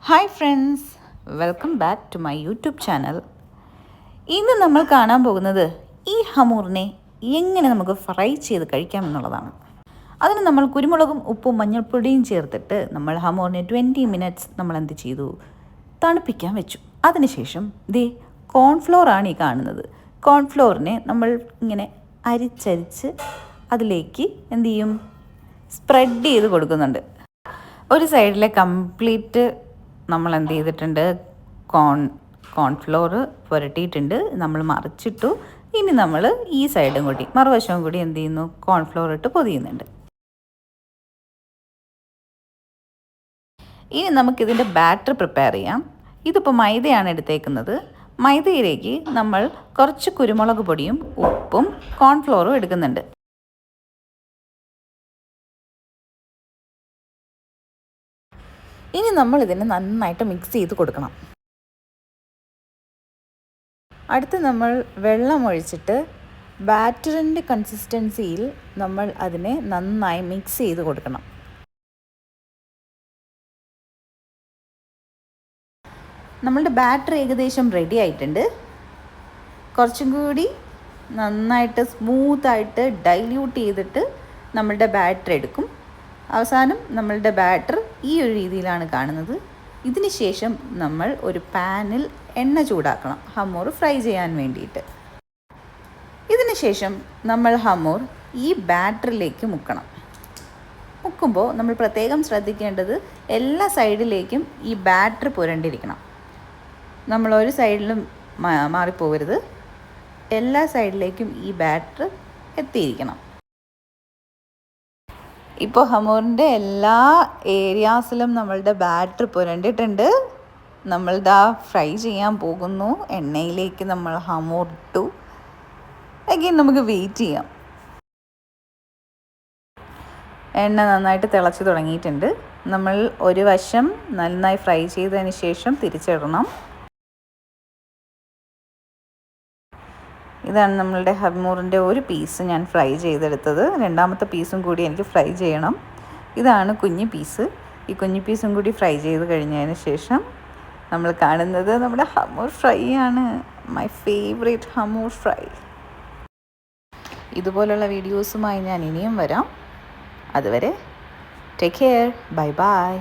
Hi friends, welcome back to my YouTube channel. ഇന്ന് നമ്മൾ കാണാൻ പോകുന്നത് ഈ ഹമൂറിനെ എങ്ങനെ നമുക്ക് ഫ്രൈ ചെയ്ത് കഴിക്കാമെന്നുള്ളതാണ്. അതിന് നമ്മൾ കുരുമുളകും ഉപ്പും മഞ്ഞൾപ്പൊടിയും ചേർത്തിട്ട് നമ്മൾ ഹമൂറിനെ 20 മിനിറ്റ്സ് നമ്മൾ എന്ത് ചെയ്തു, തണുപ്പിക്കാൻ വെച്ചു. അതിനുശേഷം കോൺഫ്ലോറാണ് ഈ കാണുന്നത്. കോൺഫ്ലോറിനെ നമ്മൾ ഇങ്ങനെ അരിച്ചരിച്ച് അതിലേക്ക് എന്ത് ചെയ്യും, സ്പ്രെഡ് ചെയ്ത് കൊടുക്കുന്നുണ്ട്. ഒരു സൈഡിലെ കംപ്ലീറ്റ് നമ്മൾ എന്ത് ചെയ്തിട്ടുണ്ട്, കോൺഫ്ലോർ പുരട്ടിയിട്ടുണ്ട്. നമ്മൾ മറിച്ചിട്ടു. ഇനി നമ്മൾ ഈ സൈഡും കൂടി മറുവശവും കൂടി എന്ത് ചെയ്യുന്നു, കോൺഫ്ലോർ ഇട്ട് പൊതിയുന്നുണ്ട്. ഇനി നമുക്കിതിൻ്റെ ബാറ്റർ പ്രിപ്പയർ ചെയ്യാം. ഇതിപ്പോൾ മൈദയാണ് എടുത്തേക്കുന്നത്. മൈദയിലേക്ക് നമ്മൾ കുറച്ച് കുരുമുളക് പൊടിയും ഉപ്പും കോൺഫ്ലോറും എടുക്കുന്നുണ്ട്. ഇനി നമ്മൾ ഇതിനെ നന്നായിട്ട് മിക്സ് ചെയ്ത് കൊടുക്കണം. അടുത്ത് നമ്മൾ വെള്ളം ഒഴിച്ചിട്ട് ബാറ്ററിൻ്റെ കൺസിസ്റ്റൻസിയിൽ നമ്മൾ അതിനെ നന്നായി മിക്സ് ചെയ്ത് കൊടുക്കണം. നമ്മളുടെ ബാറ്റർ ഏകദേശം റെഡി ആയിട്ടുണ്ട്. കുറച്ചും കൂടി നന്നായിട്ട് സ്മൂത്തായിട്ട് ഡൈല്യൂട്ട് ചെയ്തിട്ട് നമ്മളുടെ ബാറ്റർ എടുക്കും. അവസാനം നമ്മളുടെ ബാറ്റർ ഈ ഒരു രീതിയിലാണ് കാണുന്നത്. ഇതിന് ശേഷം നമ്മൾ ഒരു പാനിൽ എണ്ണ ചൂടാക്കണം ഹമൂർ ഫ്രൈ ചെയ്യാൻ വേണ്ടിയിട്ട്. ഇതിന് ശേഷം നമ്മൾ ഹമൂർ ഈ ബാറ്ററിലേക്ക് മുക്കണം. മുക്കുമ്പോൾ നമ്മൾ പ്രത്യേകം ശ്രദ്ധിക്കേണ്ടത് എല്ലാ സൈഡിലേക്കും ഈ ബാറ്റർ പുരണ്ടിരിക്കണം. നമ്മൾ ഒരു സൈഡിലും മാറിപ്പോകരുത്. എല്ലാ സൈഡിലേക്കും ഈ ബാറ്റർ എത്തിയിരിക്കണം. ഇപ്പോൾ ഹമൂറിൻ്റെ എല്ലാ ഏരിയാസിലും നമ്മളുടെ ബാറ്റർ പുരണ്ടിട്ടുണ്ട്. നമ്മളിതാ ഫ്രൈ ചെയ്യാൻ പോകുന്നു. എണ്ണയിലേക്ക് നമ്മൾ ഹമൂർ ഇട്ടു. അഗൈൻ നമുക്ക് വെയിറ്റ് ചെയ്യാം. എണ്ണ നന്നായിട്ട് തിളച്ച് തുടങ്ങിയിട്ടുണ്ട്. നമ്മൾ ഒരു വശം നന്നായി ഫ്രൈ ചെയ്തതിന് ശേഷം തിരിച്ചിടണം. ഇതാണ് നമ്മളുടെ ഹമൂറിൻ്റെ ഒരു പീസ് ഞാൻ ഫ്രൈ ചെയ്തെടുത്തത്. രണ്ടാമത്തെ പീസും കൂടി എനിക്ക് ഫ്രൈ ചെയ്യണം. ഇതാണ് കുഞ്ഞു പീസ്. ഈ കുഞ്ഞു പീസും കൂടി ഫ്രൈ ചെയ്ത് കഴിഞ്ഞതിന് ശേഷം നമ്മൾ കാണുന്നത് നമ്മുടെ ഹമൂർ ഫ്രൈ ആണ്. My favourite hamour fry. ഇതുപോലുള്ള വീഡിയോസുമായി ഞാൻ ഇനിയും വരാം. അതുവരെ ടേക്ക് കെയർ. Bye bye.